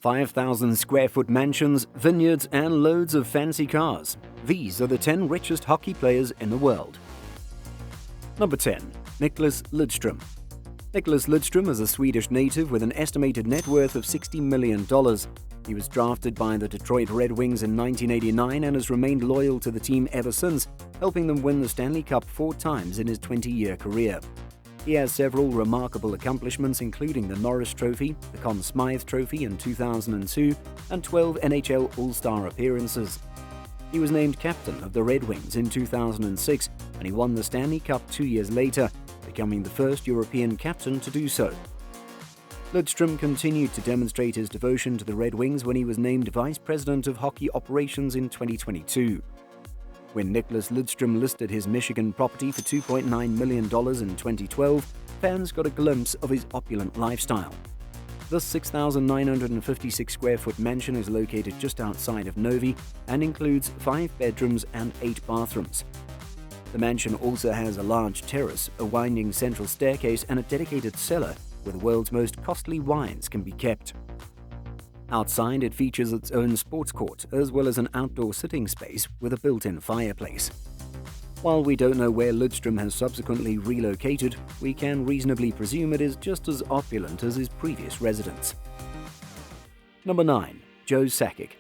5,000 square foot mansions, vineyards, and loads of fancy cars. These are the 10 richest hockey players in the world. Number 10. Nicklas Lidstrom. Nicklas Lidstrom is a Swedish native with an estimated net worth of $60 million. He was drafted by the Detroit Red Wings in 1989 and has remained loyal to the team ever since, helping them win the Stanley Cup 4 times in his 20-year career. He has several remarkable accomplishments, including the Norris Trophy, the Conn Smythe Trophy in 2002, and 12 NHL All-Star appearances. He was named captain of the Red Wings in 2006, and he won the Stanley Cup 2 years later, becoming the first European captain to do so. Lidstrom continued to demonstrate his devotion to the Red Wings when he was named Vice President of Hockey Operations in 2022. When Nicklas Lidstrom listed his Michigan property for $2.9 million in 2012, fans got a glimpse of his opulent lifestyle. This 6,956 square foot mansion is located just outside of Novi and includes 5 bedrooms and 8 bathrooms. The mansion also has a large terrace, a winding central staircase, and a dedicated cellar where the world's most costly wines can be kept. Outside, it features its own sports court, as well as an outdoor sitting space with a built-in fireplace. While we don't know where Lidstrom has subsequently relocated, we can reasonably presume it is just as opulent as his previous residence. Number 9. Joe Sakic.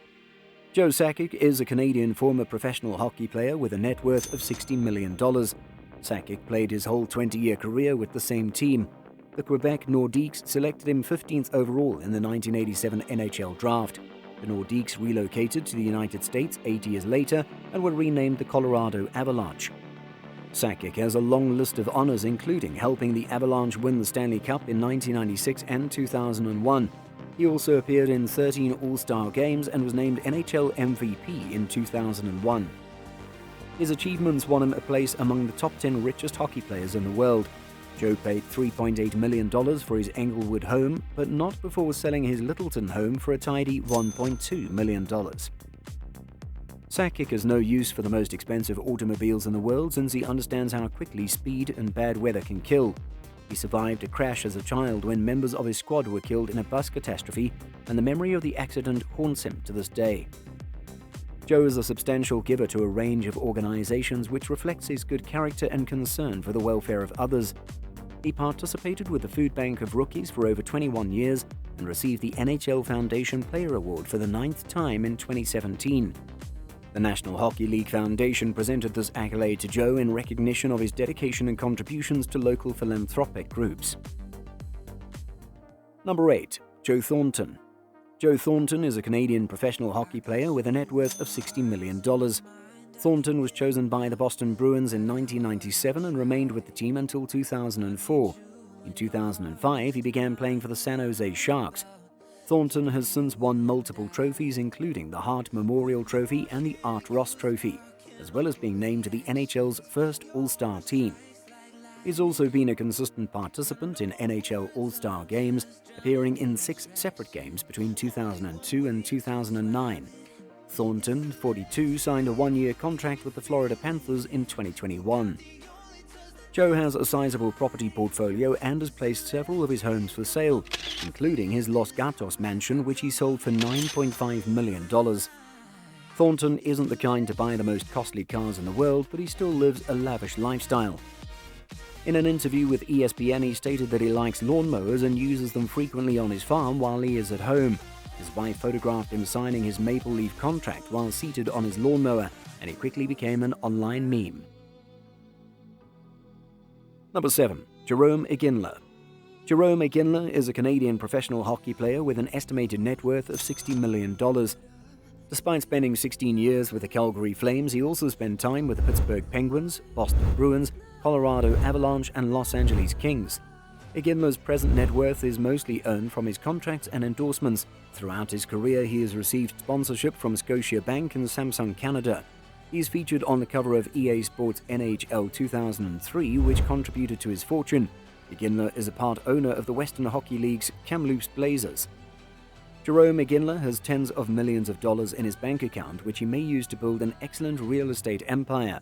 Joe Sakic is a Canadian former professional hockey player with a net worth of $60 million. Sakic played his whole 20-year career with the same team. The Quebec Nordiques selected him 15th overall in the 1987 NHL draft. The Nordiques relocated to the United States 8 years later and were renamed the Colorado Avalanche. Sakic has a long list of honors, including helping the Avalanche win the Stanley Cup in 1996 and 2001. He also appeared in 13 All-Star games and was named NHL MVP in 2001. His achievements won him a place among the top 10 richest hockey players in the world. Joe paid $3.8 million for his Englewood home, but not before selling his Littleton home for a tidy $1.2 million. Sakic has no use for the most expensive automobiles in the world since he understands how quickly speed and bad weather can kill. He survived a crash as a child when members of his squad were killed in a bus catastrophe, and the memory of the accident haunts him to this day. Joe is a substantial giver to a range of organizations, which reflects his good character and concern for the welfare of others. He participated with the Food Bank of Rookies for over 21 years and received the NHL Foundation Player Award for the 9th time in 2017. The National Hockey League Foundation presented this accolade to Joe in recognition of his dedication and contributions to local philanthropic groups. Number 8. Joe Thornton. Joe Thornton is a Canadian professional hockey player with a net worth of $60 million. Thornton was chosen by the Boston Bruins in 1997 and remained with the team until 2004. In 2005, he began playing for the San Jose Sharks. Thornton has since won multiple trophies, including the Hart Memorial Trophy and the Art Ross Trophy, as well as being named to the NHL's first All-Star team. He's also been a consistent participant in NHL All-Star games, appearing in 6 separate games between 2002 and 2009. Thornton, 42, signed a 1-year contract with the Florida Panthers in 2021. Joe has a sizable property portfolio and has placed several of his homes for sale, including his Los Gatos mansion, which he sold for $9.5 million. Thornton isn't the kind to buy the most costly cars in the world, but he still lives a lavish lifestyle. In an interview with ESPN, he stated that he likes lawnmowers and uses them frequently on his farm while he is at home. His wife photographed him signing his Maple Leaf contract while seated on his lawnmower, and he quickly became an online meme. Number 7. Jerome McGinley. Jerome McGinley is a Canadian professional hockey player with an estimated net worth of $60 million. Despite spending 16 years with the Calgary Flames, he also spent time with the Pittsburgh Penguins, Boston Bruins, Colorado Avalanche, and Los Angeles Kings. McGinley's present net worth is mostly earned from his contracts and endorsements. Throughout his career, he has received sponsorship from Scotiabank and Samsung Canada. He's featured on the cover of EA Sports NHL 2003, which contributed to his fortune. McGinley is a part owner of the Western Hockey League's Kamloops Blazers. Jerome McGinley has tens of millions of dollars in his bank account, which he may use to build an excellent real estate empire.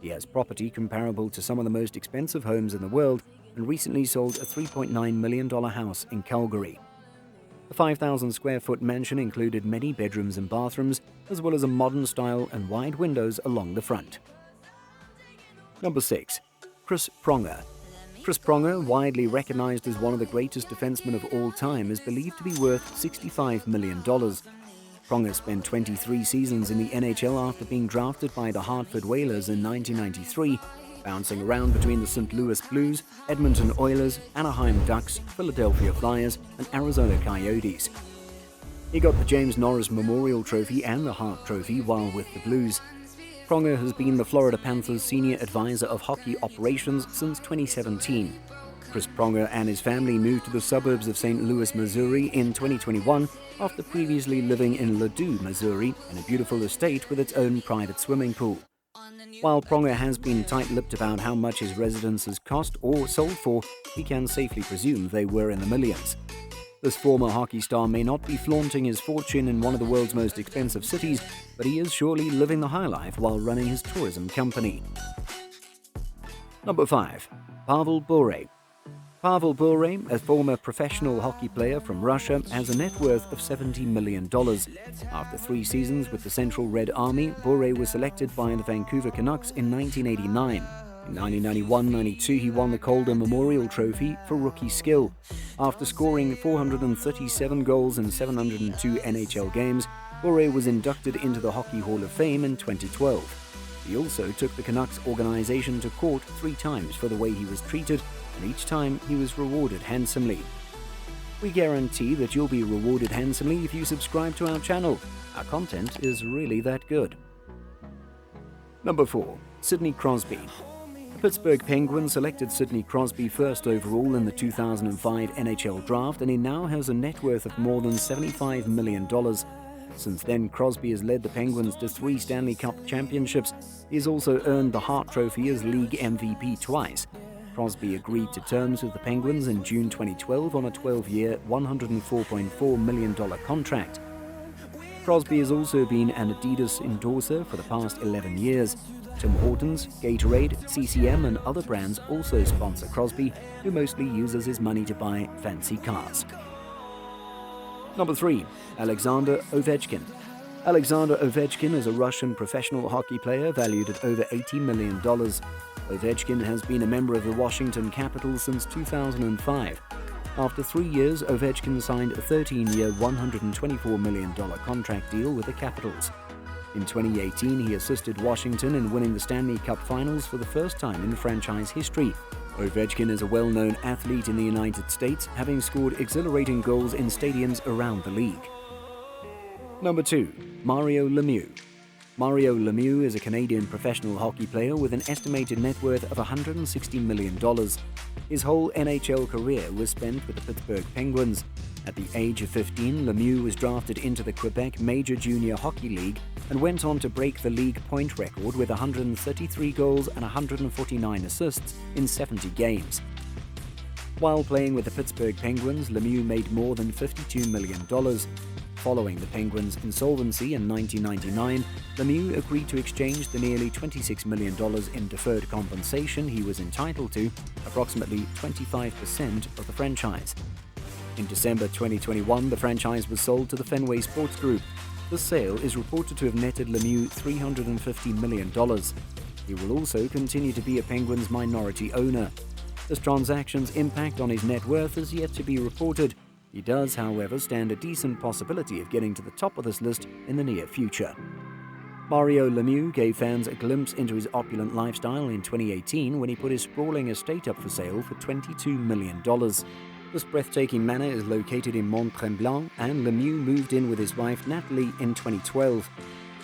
He has property comparable to some of the most expensive homes in the world, and recently sold a $3.9 million house in Calgary. The 5,000 square foot mansion included many bedrooms and bathrooms, as well as a modern style and wide windows along the front. Number 6. Chris Pronger. Chris Pronger, widely recognized as one of the greatest defensemen of all time, is believed to be worth $65 million. Pronger spent 23 seasons in the NHL after being drafted by the Hartford Whalers in 1993, bouncing around between the St. Louis Blues, Edmonton Oilers, Anaheim Ducks, Philadelphia Flyers, and Arizona Coyotes. He got the James Norris Memorial Trophy and the Hart Trophy while with the Blues. Pronger has been the Florida Panthers' senior advisor of hockey operations since 2017. Chris Pronger and his family moved to the suburbs of St. Louis, Missouri in 2021 after previously living in Ladue, Missouri, in a beautiful estate with its own private swimming pool. While Pronger has been tight-lipped about how much his residences cost or sold for, he can safely presume they were in the millions. This former hockey star may not be flaunting his fortune in one of the world's most expensive cities, but he is surely living the high life while running his tourism company. Number 5. Pavel Bure. Pavel Bure, a former professional hockey player from Russia, has a net worth of $70 million. After 3 seasons with the Central Red Army, Bure was selected by the Vancouver Canucks in 1989. In 1991-92, he won the Calder Memorial Trophy for rookie skill. After scoring 437 goals in 702 NHL games, Bure was inducted into the Hockey Hall of Fame in 2012. He also took the Canucks organization to court 3 times for the way he was treated, and each time he was rewarded handsomely. We guarantee that you'll be rewarded handsomely if you subscribe to our channel. Our content is really that good. Number 4. Sidney Crosby. The Pittsburgh Penguins selected Sidney Crosby first overall in the 2005 NHL draft, and he now has a net worth of more than $75 million. Since then, Crosby has led the Penguins to 3 Stanley Cup championships. He has also earned the Hart Trophy as league MVP twice. Crosby agreed to terms with the Penguins in June 2012 on a 12-year, $104.4 million contract. Crosby has also been an Adidas endorser for the past 11 years. Tim Hortons, Gatorade, CCM and other brands also sponsor Crosby, who mostly uses his money to buy fancy cars. Number 3. Alexander Ovechkin. Alexander Ovechkin is a Russian professional hockey player valued at over $80 million. Ovechkin has been a member of the Washington Capitals since 2005. After 3 years, Ovechkin signed a 13-year, $124 million contract deal with the Capitals. In 2018, he assisted Washington in winning the Stanley Cup Finals for the first time in franchise history. Ovechkin is a well-known athlete in the United States, having scored exhilarating goals in stadiums around the league. Number 2. Mario Lemieux. Mario Lemieux is a Canadian professional hockey player with an estimated net worth of $160 million. His whole NHL career was spent with the Pittsburgh Penguins. At the age of 15, Lemieux was drafted into the Quebec Major Junior Hockey League and went on to break the league point record with 133 goals and 149 assists in 70 games. While playing with the Pittsburgh Penguins, Lemieux made more than $52 million. Following the Penguins' insolvency in 1999, Lemieux agreed to exchange the nearly $26 million in deferred compensation he was entitled to, approximately 25% of the franchise. In December 2021, the franchise was sold to the Fenway Sports Group. The sale is reported to have netted Lemieux $350 million. He will also continue to be a Penguins minority owner. This transaction's impact on his net worth is yet to be reported. He does, however, stand a decent possibility of getting to the top of this list in the near future. Mario Lemieux gave fans a glimpse into his opulent lifestyle in 2018 when he put his sprawling estate up for sale for $22 million. This breathtaking manor is located in Montreal, and Lemieux moved in with his wife Natalie in 2012.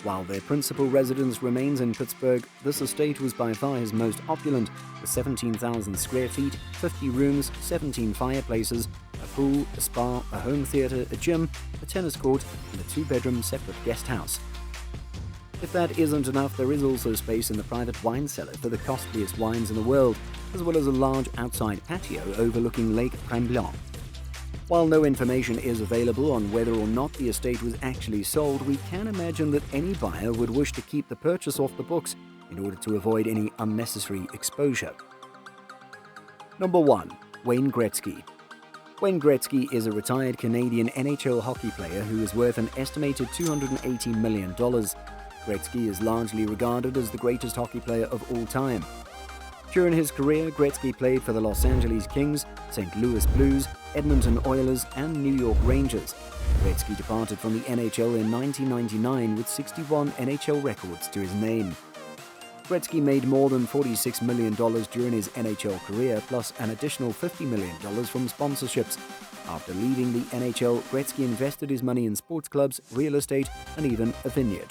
While their principal residence remains in Pittsburgh, this estate was by far his most opulent, with 17,000 square feet, 50 rooms, 17 fireplaces, a pool, a spa, a home theater, a gym, a tennis court, and a 2-bedroom separate guest house. If that isn't enough, there is also space in the private wine cellar for the costliest wines in the world, as well as a large outside patio overlooking Lake Tremblant. While no information is available on whether or not the estate was actually sold, we can imagine that any buyer would wish to keep the purchase off the books in order to avoid any unnecessary exposure. Number 1. Wayne Gretzky. Wayne Gretzky is a retired Canadian NHL hockey player who is worth an estimated $280 million. Gretzky is largely regarded as the greatest hockey player of all time. During his career, Gretzky played for the Los Angeles Kings, St. Louis Blues, Edmonton Oilers, and New York Rangers. Gretzky departed from the NHL in 1999 with 61 NHL records to his name. Gretzky made more than $46 million during his NHL career, plus an additional $50 million from sponsorships. After leaving the NHL, Gretzky invested his money in sports clubs, real estate, and even a vineyard.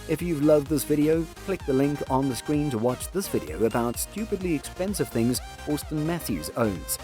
If you've loved this video, click the link on the screen to watch this video about stupidly expensive things Auston Matthews owns.